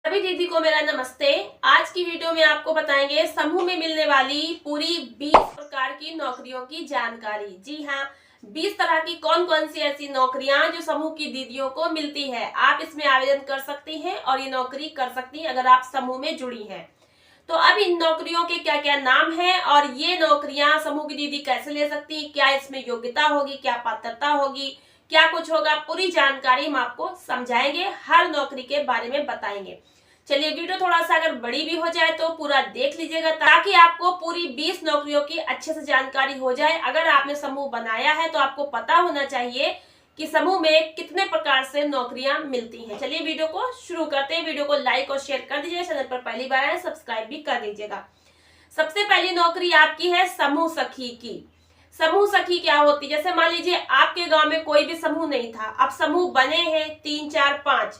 सभी दीदी को मेरा नमस्ते। आज की वीडियो में आपको बताएंगे समूह में मिलने वाली पूरी 20 प्रकार की नौकरियों की जानकारी। जी हाँ, 20 तरह की कौन कौन सी ऐसी नौकरियां जो समूह की दीदियों को मिलती है। आप इसमें आवेदन कर सकती हैं और ये नौकरी कर सकती हैं अगर आप समूह में जुड़ी हैं। तो अब इन नौकरियों के क्या क्या नाम हैं और ये नौकरियां समूह की दीदी कैसे ले सकती, क्या इसमें योग्यता होगी, क्या पात्रता होगी, क्या कुछ होगा, पूरी जानकारी हम आपको समझाएंगे, हर नौकरी के बारे में बताएंगे। चलिए वीडियो थोड़ा सा अगर बड़ी भी हो जाए तो पूरा देख लीजिएगा ताकि आपको पूरी 20 नौकरियों की अच्छे से जानकारी हो जाए। अगर आपने समूह बनाया है तो आपको पता होना चाहिए कि समूह में कितने प्रकार से नौकरियां मिलती हैं। चलिए वीडियो को शुरू करते हैं। वीडियो को लाइक और शेयर कर दीजिए, चैनल पर पहली बार आए सब्सक्राइब भी कर दीजिएगा। सबसे पहली नौकरी आपकी है समूह सखी की। समूह सखी क्या होती है? जैसे मान लीजिए आपके गांव में कोई भी समूह नहीं था, अब समूह बने हैं 3, 4, 5,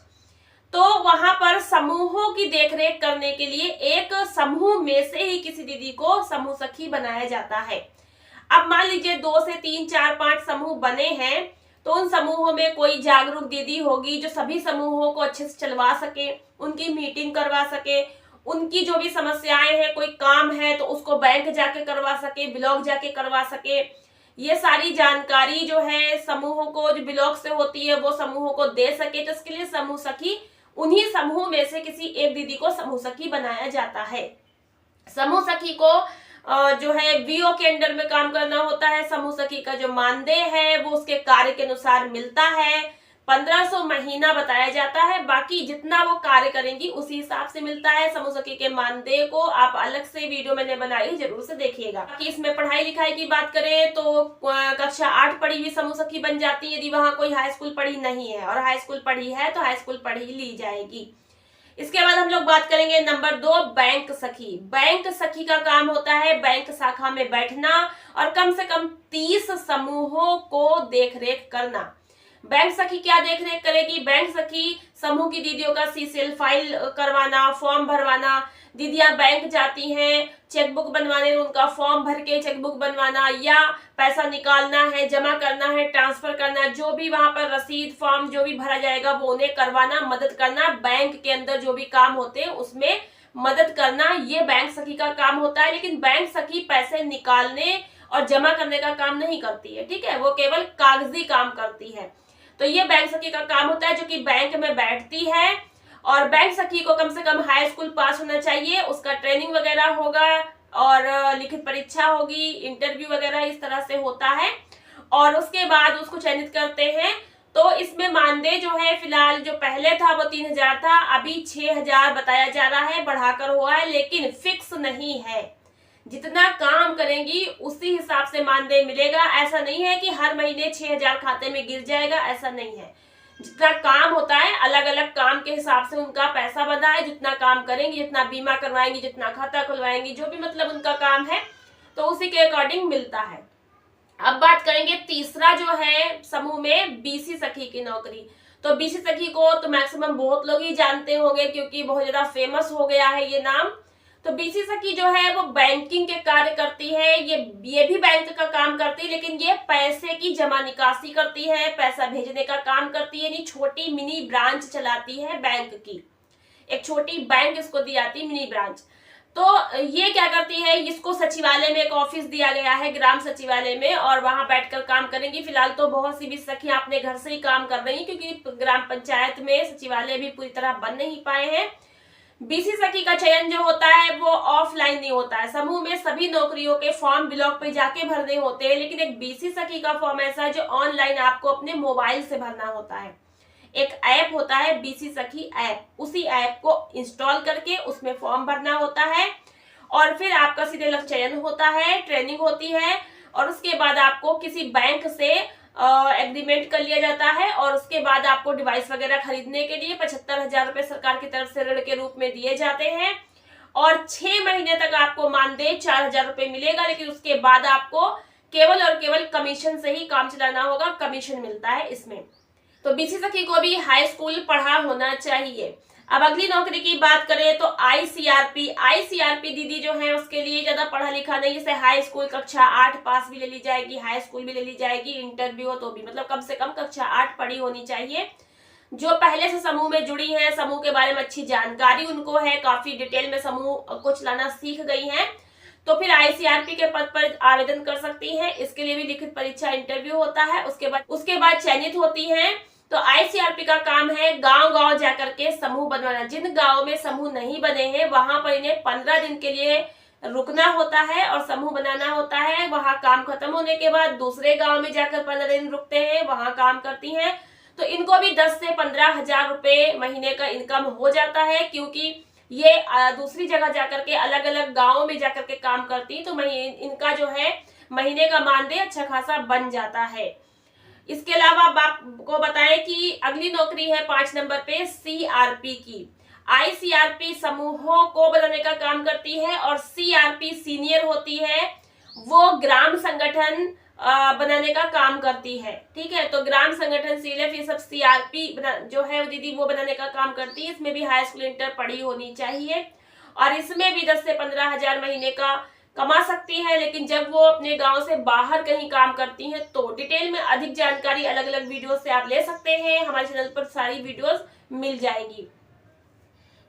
तो वहां पर समूहों की देखरेख करने के लिए एक समूह में से ही किसी दीदी को समूह सखी बनाया जाता है। अब मान लीजिए 2 से 3, 4, 5 समूह बने हैं, तो उन समूहों में कोई जागरूक दीदी होगी जो सभी समूहों को अच्छे से चलवा सके, उनकी मीटिंग करवा सके, उनकी जो भी समस्याएं हैं, कोई काम है तो उसको बैंक जाके करवा सके, ब्लॉक जाके करवा सके। ये सारी जानकारी जो है समूहों को, जो ब्लॉक से होती है, वो समूहों को दे सके। तो इसके लिए समूह सखी, उन्हीं समूह में से किसी एक दीदी को समूह सखी बनाया जाता है। समूह सखी को जो है वीओ के अंडर में काम करना होता है। समूह सखी का जो मानदेय है वो उसके कार्य के अनुसार मिलता है। 1500 महीना बताया जाता है, बाकी जितना वो कार्य करेंगी उसी हिसाब से मिलता है। समूह सखी के मानदेय को आप अलग से वीडियो मैंने बनाई, जरूर से देखिएगा। बाकी इसमें पढ़ाई लिखाई की बात करें तो कक्षा 8 पढ़ी हुई समूह सखी बन जाती है यदि वहां कोई हाई स्कूल पढ़ी नहीं है, और हाई स्कूल पढ़ी है तो हाई स्कूल पढ़ी ली जाएगी। इसके बाद हम लोग बात करेंगे नंबर 2, बैंक सखी। बैंक सखी का काम होता है बैंक शाखा में बैठना और कम से कम 30 समूहों को देखरेख करना। बैंक सखी क्या देखरेख करेगी? बैंक सखी समूह की दीदियों का सीसीएल फाइल करवाना, फॉर्म भरवाना। दीदियां बैंक जाती हैं चेकबुक बनवाने, उनका फॉर्म भर के चेकबुक बनवाना, या पैसा निकालना है, जमा करना है, ट्रांसफर करना, जो भी वहां पर रसीद फॉर्म जो भी भरा जाएगा वो उन्हें करवाना, मदद करना। बैंक के अंदर जो भी काम होते हैं उसमें मदद करना, ये बैंक सखी का काम होता है। लेकिन बैंक सखी पैसे निकालने और जमा करने का काम नहीं करती है, ठीक है, वो केवल कागजी काम करती है। तो ये बैंक सखी का काम होता है जो कि बैंक में बैठती है। और बैंक सखी को कम से कम हाई स्कूल पास होना चाहिए, उसका ट्रेनिंग वगैरह होगा और लिखित परीक्षा होगी, इंटरव्यू वगैरह इस तरह से होता है, और उसके बाद उसको चयनित करते हैं। तो इसमें मानदेय जो है फिलहाल जो पहले था वो 3000 था, अभी 6000 बताया जा रहा है, बढ़ाकर हुआ है, लेकिन फिक्स नहीं है। जितना काम करेंगी उसी हिसाब से मानदेय मिलेगा। ऐसा नहीं है कि हर महीने 6000 खाते में गिर जाएगा, ऐसा नहीं है। जितना काम होता है अलग अलग काम के हिसाब से उनका पैसा बंधा है। जितना काम करेंगी, जितना बीमा करवाएंगी, जितना खाता खुलवाएंगी, जो भी मतलब उनका काम है तो उसी के अकॉर्डिंग मिलता है। अब बात करेंगे तीसरा जो है समूह में बीसी सखी की नौकरी। तो बीसी सखी को तो मैक्सिमम बहुत लोग ही जानते होंगे क्योंकि बहुत ज्यादा फेमस हो गया है ये नाम। तो बीसी सखी जो है वो बैंकिंग के कार्य करती है। ये भी बैंक का काम करती है, लेकिन ये पैसे की जमा निकासी करती है, पैसा भेजने का काम करती है, यानी छोटी मिनी ब्रांच चलाती है बैंक की। एक छोटी बैंक इसको दी जाती है, मिनी ब्रांच। तो ये क्या करती है, इसको सचिवालय में एक ऑफिस दिया गया है, ग्राम सचिवालय में, और वहां बैठकर काम करेंगी। फिलहाल तो बहुत सी भी सखियां अपने घर से ही काम कर रही हैं क्योंकि ग्राम पंचायत में सचिवालय भी पूरी तरह बन नहीं पाए हैं। बीसी सखी का चयन जो होता है वो ऑफलाइन नहीं होता है। समूह में सभी नौकरियों के फॉर्म ब्लॉक पे जाके भरने होते हैं, लेकिन एक बीसी सखी का फॉर्म ऐसा है जो ऑनलाइन आपको अपने मोबाइल से भरना होता है। एक ऐप होता है बीसी सखी ऐप, उसी ऐप को इंस्टॉल करके उसमें फॉर्म भरना होता है और फिर आपका सीधे लग चयन होता है, ट्रेनिंग होती है, और उसके बाद आपको किसी बैंक से एग्रीमेंट कर लिया जाता है, और उसके बाद आपको डिवाइस वगैरह खरीदने के लिए 75,000 रुपए सरकार की तरफ से ऋण के रूप में दिए जाते हैं, और 6 महीने तक आपको मानदेय 4000 रुपए मिलेगा। लेकिन उसके बाद आपको केवल और केवल कमीशन से ही काम चलाना होगा, कमीशन मिलता है इसमें। तो बीसी सखी को भी हाई स्कूल पढ़ा होना चाहिए। अब अगली नौकरी की बात करें तो आईसीआरपी दीदी जो है उसके लिए ज्यादा पढ़ा लिखा नहीं, जैसे हाई स्कूल कक्षा 8 पास भी ले ली जाएगी, हाई स्कूल भी ले ली जाएगी, इंटरव्यू हो तो भी मतलब कम से कम कक्षा 8 पढ़ी होनी चाहिए। जो पहले से समूह में जुड़ी हैं, समूह के बारे में अच्छी जानकारी उनको है, काफी डिटेल में समूह को चलाना सीख गई हैं, तो फिर आईसीआरपी के पद पर आवेदन कर सकती हैं। इसके लिए भी लिखित परीक्षा इंटरव्यू होता है, उसके बाद चयनित होती हैं। तो आईसीआरपी का काम है गांव-गांव जाकर के समूह बनवाना। जिन गांव में समूह नहीं बने हैं वहां पर इन्हें 15 दिन के लिए रुकना होता है और समूह बनाना होता है। वहां काम खत्म होने के बाद दूसरे गांव में जाकर 15 दिन रुकते हैं, वहां काम करती हैं। तो इनको भी 10 से 15 हजार रुपए महीने का इनकम हो जाता है, क्योंकि ये दूसरी जगह जाकर के अलग अलग गांवों में जाकर के काम करती, तो इनका जो है महीने का मानदेय अच्छा खासा बन जाता है। इसके अलावा आपको बताएं कि अगली नौकरी है 5 नंबर पे सीआरपी की। आईसीआरपी समूहों को बनाने का काम करती है और सीआरपी सीनियर होती है, वो ग्राम संगठन बनाने का काम करती है। ठीक है, तो ग्राम संगठन सीएलएफ ये सब सीआरपी जो है दीदी वो बनाने का काम करती है। इसमें भी हाई स्कूल इंटर पढ़ी होनी चाहिए और इसमें भी 10 से 15 हजार महीने का कमा सकती है। लेकिन जब वो अपने गांव से बाहर कहीं काम करती हैं तो डिटेल में अधिक जानकारी अलग अलग वीडियो से आप ले सकते हैं, हमारे चैनल पर सारी वीडियोस मिल जाएगी।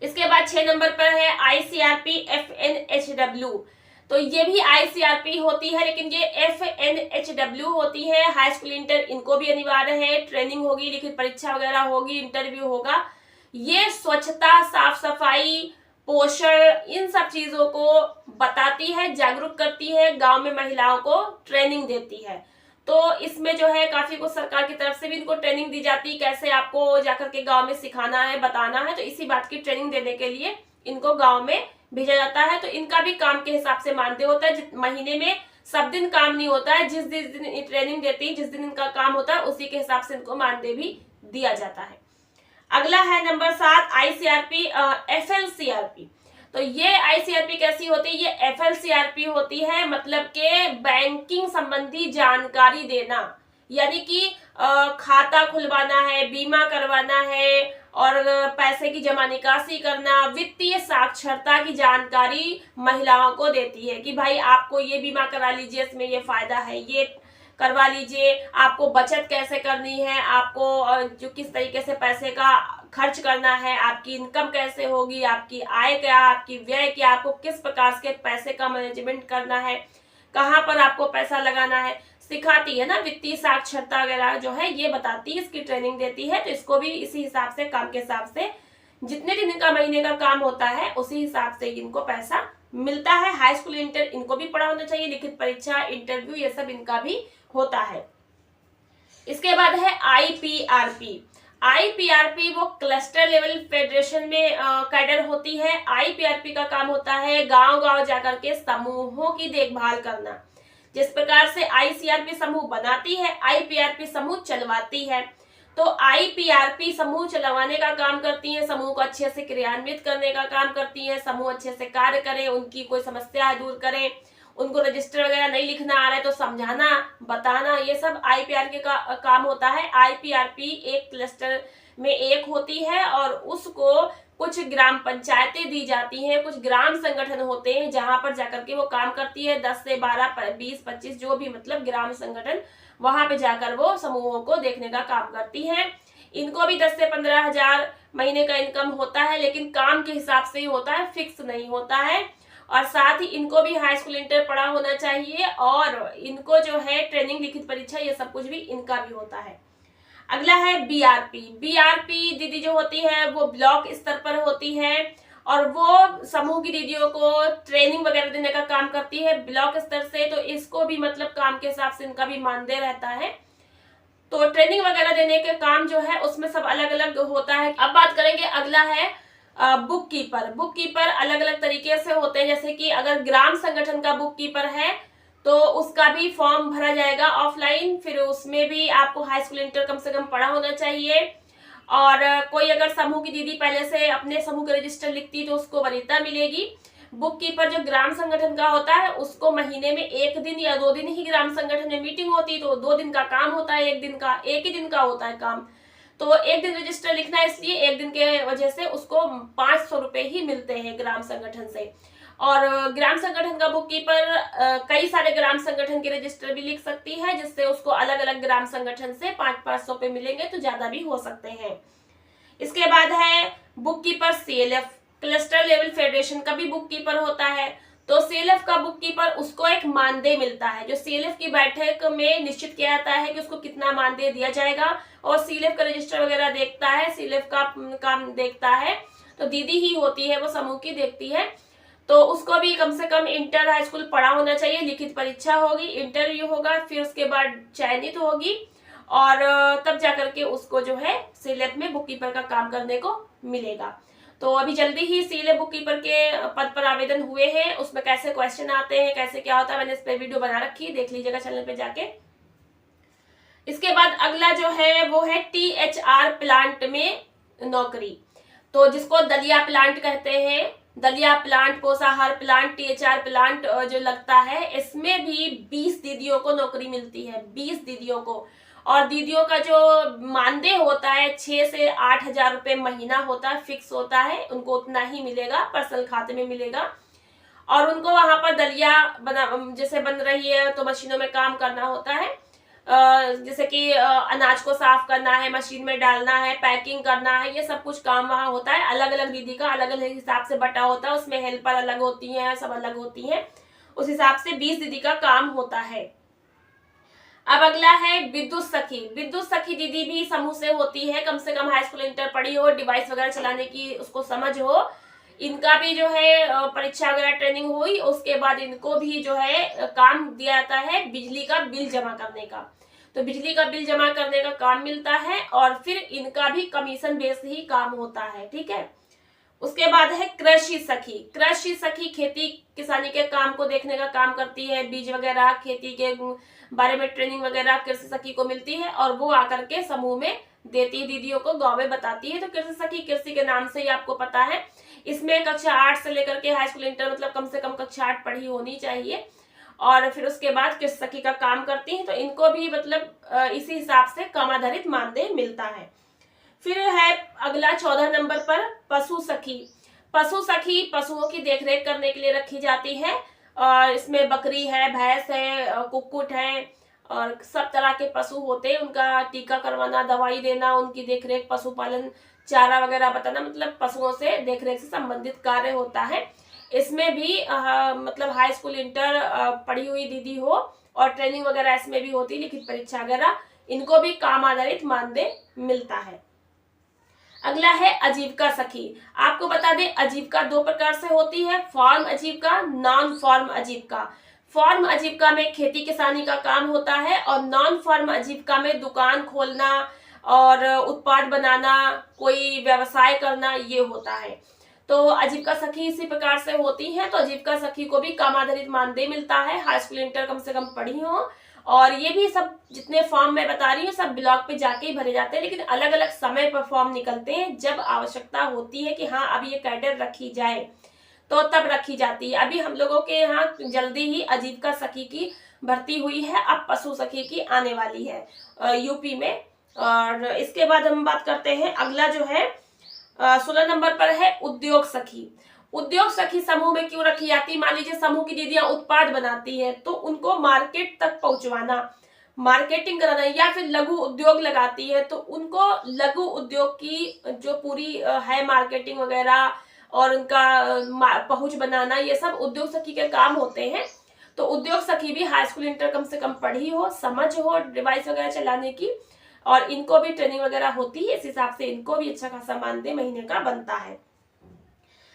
इसके बाद 6 नंबर पर है आईसीआरपी एफएनएचडब्ल्यू। तो ये भी आईसीआरपी होती है, लेकिन ये एफएनएचडब्ल्यू होती है। हाई स्कूल इंटर इनको भी अनिवार्य है, ट्रेनिंग होगी, लिखित परीक्षा वगैरह होगी, इंटरव्यू होगा। ये स्वच्छता, साफ सफाई, पोषण, इन सब चीजों को बताती है, जागरूक करती है, गांव में महिलाओं को ट्रेनिंग देती है। तो इसमें जो है काफी कुछ सरकार की तरफ से भी इनको ट्रेनिंग दी जाती है, कैसे आपको जाकर के गांव में सिखाना है, बताना है। तो इसी बात की ट्रेनिंग देने के लिए इनको गांव में भेजा जाता है। तो इनका भी काम के हिसाब से मानदेय होता है। महीने में सब दिन काम नहीं होता है, जिस दिन ट्रेनिंग देती है, जिस दिन इनका काम होता है उसी के हिसाब से इनको मानदेय भी दिया जाता है। अगला है नंबर 7 आईसीआरपी एफएलसीआरपी। तो ये आईसीआरपी कैसी होती है? ये एफएलसीआरपी होती है, मतलब के बैंकिंग संबंधी जानकारी देना, यानी कि खाता खुलवाना है, बीमा करवाना है और पैसे की जमा निकासी करना, वित्तीय साक्षरता की जानकारी महिलाओं को देती है कि भाई आपको ये बीमा करा लीजिए, इसमें ये फायदा है, ये करवा लीजिए, आपको बचत कैसे करनी है, आपको जो किस तरीके से पैसे का खर्च करना है, आपकी इनकम कैसे होगी, आपकी आय क्या, आपकी व्यय क्या, आपको किस प्रकार के पैसे का मैनेजमेंट करना है, कहाँ पर आपको पैसा लगाना है, सिखाती है ना। वित्तीय साक्षरता वगैरह जो है ये बताती है, इसकी ट्रेनिंग देती है। तो इसको भी इसी हिसाब से, काम के हिसाब से, जितने दिन इनका महीने का काम होता है उसी हिसाब से इनको पैसा मिलता है। हाई स्कूल इंटर इनको भी पढ़ा होना चाहिए, लिखित परीक्षा, इंटरव्यू ये सब इनका भी होता है। इसके बाद है आईपीआरपी। आईपीआरपी वो क्लस्टर लेवल फेडरेशन में कैडर होती है। आईपीआरपी का काम होता है गांव-गांव जाकर के समूहों की देखभाल करना। जिस प्रकार से आईसीआरपी समूह बनाती है, आईपीआरपी समूह चलवाती है। तो आईपीआरपी समूह चलवाने का काम करती है, समूह को अच्छे से क्रियान्वित करने का काम करती है, समूह अच्छे से कार्य करे, उनकी कोई समस्या दूर करे, उनको रजिस्टर वगैरह नहीं लिखना आ रहा है तो समझाना, बताना, ये सब आईपीआरपी का काम होता है। आईपीआरपी एक क्लस्टर में एक होती है और उसको कुछ ग्राम पंचायतें दी जाती हैं, कुछ ग्राम संगठन होते हैं जहां पर जाकर के वो काम करती है। 10 से 12, 20, 25 जो भी मतलब ग्राम संगठन, वहां पे जाकर वो समूहों को देखने का काम करती है। इनको भी 10 से 15 हजार महीने का इनकम होता है, लेकिन काम के हिसाब से ही होता है, फिक्स नहीं होता है। और साथ ही इनको भी हाई स्कूल इंटर पढ़ा होना चाहिए और इनको जो है ट्रेनिंग, लिखित परीक्षा, ये सब कुछ भी इनका भी होता है। अगला है बीआरपी। बीआरपी दीदी जो होती है वो ब्लॉक स्तर पर होती है और वो समूह की दीदियों को ट्रेनिंग वगैरह देने का काम करती है ब्लॉक स्तर से। तो इसको भी मतलब काम के हिसाब से इनका भी मानदेय रहता है। तो ट्रेनिंग वगैरह देने के काम जो है उसमें सब अलग अलग होता है। अब बात करेंगे, अगला है बुक कीपर। बुक कीपर अलग अलग तरीके से होते हैं, जैसे कि अगर ग्राम संगठन का बुक कीपर है तो उसका भी फॉर्म भरा जाएगा ऑफलाइन, फिर उसमें भी आपको हाई स्कूल इंटर कम से कम पढ़ा होना चाहिए। और कोई अगर समूह की दीदी पहले से अपने समूह का रजिस्टर लिखती तो उसको वरीयता मिलेगी। बुक कीपर जो ग्राम संगठन का होता है उसको महीने में 1 दिन या 2 दिन ही ग्राम संगठन में मीटिंग होती, तो 2 दिन का काम होता है, 1 ही दिन का होता है काम। तो 1 दिन रजिस्टर लिखना है, इसलिए 1 दिन के वजह से उसको 500 रुपए ही मिलते हैं ग्राम संगठन से। और ग्राम संगठन का बुक कीपर कई सारे ग्राम संगठन के रजिस्टर भी लिख सकती है, जिससे उसको अलग अलग ग्राम संगठन से 500-500 रुपए मिलेंगे, तो ज्यादा भी हो सकते हैं। इसके बाद है book keeper CLF, cluster level federation का भी बुक कीपर होता है। तो CLF का बुक कीपर, उसको एक मानदेय मिलता है, जो CLF की बैठक में निश्चित किया जाता है कि उसको कितना मानदेय दिया जाएगा, और CLF का रजिस्टर वगैरह देखता है, CLF का काम देखता है, तो दीदी ही होती है वो समूह की देखती है। तो उसको भी कम से कम इंटर हाई स्कूल पढ़ा होना चाहिए, लिखित परीक्षा होगी, इंटरव्यू होगा, फिर उसके बाद चयनित होगी, और तब जाकर के उसको जो है CLF में बुक कीपर का काम करने को मिलेगा। तो अभी जल्दी ही CLF बुक कीपर के पद पर आवेदन हुए हैं, उसमें कैसे क्वेश्चन आते हैं, कैसे क्या होता है, मैंने इस पर वीडियो बना रखी है, देख लीजिएगा चैनल पे जाके। इसके बाद अगला जो है वो है THR प्लांट में नौकरी, तो जिसको दलिया प्लांट कहते हैं, दलिया प्लांट, पोषाहार प्लांट, THR प्लांट जो लगता है, इसमें भी 20 दीदियों को नौकरी मिलती है, 20 दीदियों को। और दीदियों का जो मानदेय होता है 6 से 8 हजार रुपये महीना होता है, फिक्स होता है, उनको उतना ही मिलेगा, पर्सनल खाते में मिलेगा। और उनको वहां पर दलिया जैसे बन रही है तो मशीनों में काम करना होता है, जैसे कि अनाज को साफ करना है, मशीन में डालना है, पैकिंग करना है, ये सब कुछ काम वहाँ होता है। अलग अलग दीदी का अलग अलग हिसाब से बटा होता है, उसमें हेल्पर अलग होती हैं, सब अलग होती हैं, उस हिसाब से 20 दीदी का काम होता है। अब अगला है विद्युत सखी। विद्युत सखी दीदी भी समूह से होती है, कम से कम हाई स्कूल इंटर पढ़ी हो, डिवाइस वगैरह चलाने की उसको समझ हो। इनका भी जो है परीक्षा वगैरह ट्रेनिंग हुई, उसके बाद इनको भी जो है काम दिया जाता है बिजली का बिल जमा करने का, तो बिजली का बिल जमा करने का काम मिलता है, और फिर इनका भी कमीशन बेस ही काम होता है, ठीक है। उसके बाद है कृषि सखी। कृषि सखी खेती किसानी के काम को देखने का काम करती है, बीज वगैरह, खेती के बारे में ट्रेनिंग वगैरह कृषि सखी को मिलती है, और वो आकर के समूह में देती है, दीदियों को गाँव में बताती है। तो कृषि सखी कृषि के नाम से ही आपको पता है, इसमें कक्षा 8 से लेकर के हाई स्कूल इंटर, मतलब कम से कम कक्षा 8 पढ़ी होनी चाहिए, और फिर उसके बाद कृषि सखी का काम करती है। तो इनको भी मतलब इसी हिसाब से कम आधारित मानदेय मिलता है। फिर है अगला 14 नंबर पर पशु सखी। पशु सखी पशुओं की देखरेख करने के लिए रखी जाती है, और इसमें बकरी है, भैंस है, कुक्कुट है, और सब तरह के पशु होते हैं, उनका टीका करवाना, दवाई देना, उनकी देखरेख, पशुपालन, चारा वगैरह बताना, मतलब पशुओं से देखरेख से संबंधित कार्य होता है। इसमें भी मतलब हाई स्कूल इंटर पढ़ी हुई दीदी हो, और ट्रेनिंग वगैरह इसमें भी होती है, लिखित परीक्षा वगैरह, इनको भी काम आधारित मानदेय मिलता है। अगला है आजीविका सखी। आपको बता दें आजीविका 2 प्रकार से होती है, फॉर्म आजीविका, नॉन फॉर्म आजीविका। फॉर्म आजीविका में खेती किसानी का काम होता है, और नॉन फॉर्म आजीविका में दुकान खोलना और उत्पाद बनाना, कोई व्यवसाय करना, ये होता है। तो आजीविका सखी इसी प्रकार से होती है। तो आजीविका सखी को भी काम आधारित मानदेय मिलता है, हाई स्कूल इंटर कम से कम पढ़ी हो, और ये भी सब जितने फॉर्म मैं बता रही हूँ सब ब्लॉक पे जाके ही भरे जाते हैं, लेकिन अलग अलग समय पर फॉर्म निकलते हैं, जब आवश्यकता होती है कि हाँ अब ये कैडर रखी जाए तो तब रखी जाती है। अभी हम लोगों के यहाँ जल्दी ही आजीविका सखी की भर्ती हुई है, अब पशु सखी की आने वाली है यूपी में। और इसके बाद हम बात करते हैं, अगला जो है 16 नंबर पर है उद्योग सखी। उद्योग सखी समूह में क्यों रखी जाती है? मान लीजिए समूह की दीदियां उत्पाद बनाती है, तो उनको मार्केट तक पहुंचवाना, मार्केटिंग कराना, या फिर लघु उद्योग लगाती है तो उनको लघु उद्योग की जो पूरी है मार्केटिंग वगैरह और उनका पहुंच बनाना, ये सब उद्योग सखी के काम होते हैं। तो उद्योग सखी भी हाई स्कूल इंटर कम से कम पढ़ी हो, समझ हो डिवाइस वगैरह चलाने की, और इनको भी ट्रेनिंग वगैरह होती है, इस हिसाब से इनको भी अच्छा खासा मानदेय महीने का बनता है।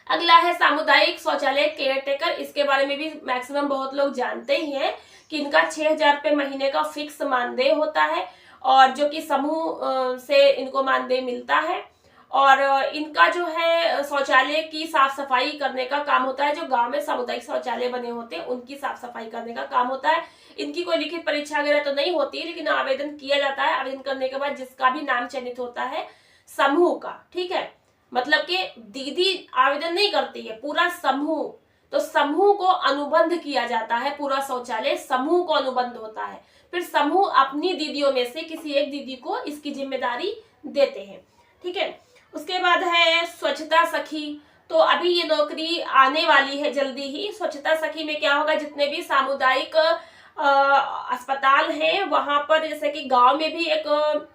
अगला है सामुदायिक शौचालय केयर टेकर। इसके बारे में भी मैक्सिमम बहुत लोग जानते ही हैं कि इनका 6,000 रुपये महीने का फिक्स मानदेय होता है, और जो कि समूह से इनको मानदेय मिलता है। और इनका जो है शौचालय की साफ सफाई करने का काम होता है, जो गांव में सामुदायिक शौचालय बने होते हैं उनकी साफ सफाई करने का काम होता है। इनकी कोई लिखित परीक्षा वगैरह तो नहीं होती है, लेकिन आवेदन किया जाता है। आवेदन करने के बाद जिसका भी नाम चयनित होता है समूह का, ठीक है, मतलब कि दीदी आवेदन नहीं करती है, पूरा समूह, तो समूह को अनुबंध किया जाता है, पूरा शौचालय समूह को अनुबंध होता है। फिर समूह अपनी दीदियों में से किसी एक दीदी को इसकी जिम्मेदारी देते हैं, ठीक है। उसके बाद है स्वच्छता सखी। तो अभी ये नौकरी आने वाली है जल्दी ही। स्वच्छता सखी में क्या होगा, जितने भी सामुदायिक अस्पताल हैं वहां पर, जैसे कि गांव में भी एक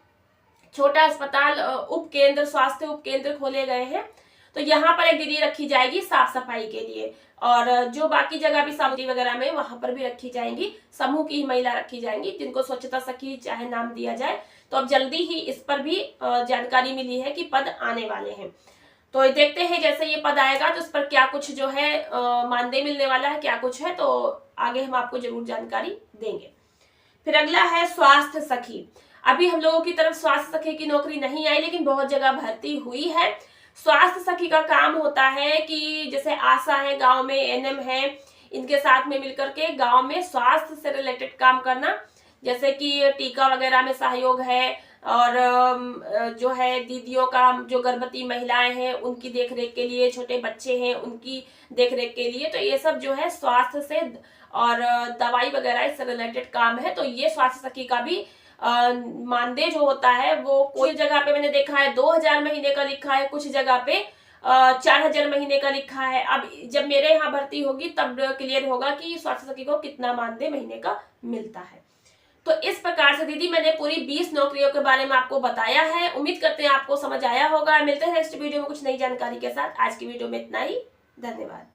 छोटा अस्पताल, उप केंद्र, स्वास्थ्य उप केंद्र खोले गए हैं। तो यहाँ पर एक दीदी रखी जाएगी साफ सफाई के लिए, और जो बाकी जगह भी समिति वगैरह में वहां पर भी रखी जाएंगी, समूह की महिला रखी जाएंगी जिनको स्वच्छता सखी चाहे नाम दिया जाए। तो अब जल्दी ही इस पर भी जानकारी मिली है कि पद आने वाले हैं। तो देखते हैं जैसे ये पद आएगा तो उस पर क्या कुछ जो है मानदेय मिलने वाला है, क्या कुछ है, तो आगे हम आपको जरूर जानकारी देंगे। फिर अगला है स्वास्थ्य सखी। अभी हम लोगों की तरफ स्वास्थ्य सखी की नौकरी नहीं आई, लेकिन बहुत जगह भर्ती हुई है। स्वास्थ्य सखी का काम होता है कि जैसे आशा है गांव में, एनएम है, इनके साथ में मिलकर के गांव में स्वास्थ्य से रिलेटेड काम करना, जैसे कि टीका वगैरह में सहयोग है, और जो है दीदियों का, जो गर्भवती महिलाएं हैं उनकी देखरेख के लिए, छोटे बच्चे हैं उनकी देखरेख के लिए, तो ये सब जो है स्वास्थ्य से और दवाई वगैरह इससे रिलेटेड काम है। तो ये स्वास्थ्य सखी का भी मानदेय जो होता है वो कोई जगह पे मैंने देखा है 2000 महीने का लिखा है, कुछ जगह पे 4000 महीने का लिखा है। अब जब मेरे यहाँ भर्ती होगी तब क्लियर होगा कि स्वास्थ्य सखी को कितना मानदेय महीने का मिलता है। तो इस प्रकार से दीदी मैंने पूरी 20 नौकरियों के बारे में आपको बताया है। उम्मीद करते हैं आपको समझ आया होगा। मिलते हैं नेक्स्ट वीडियो में कुछ नई जानकारी के साथ। आज की वीडियो में इतना ही। धन्यवाद।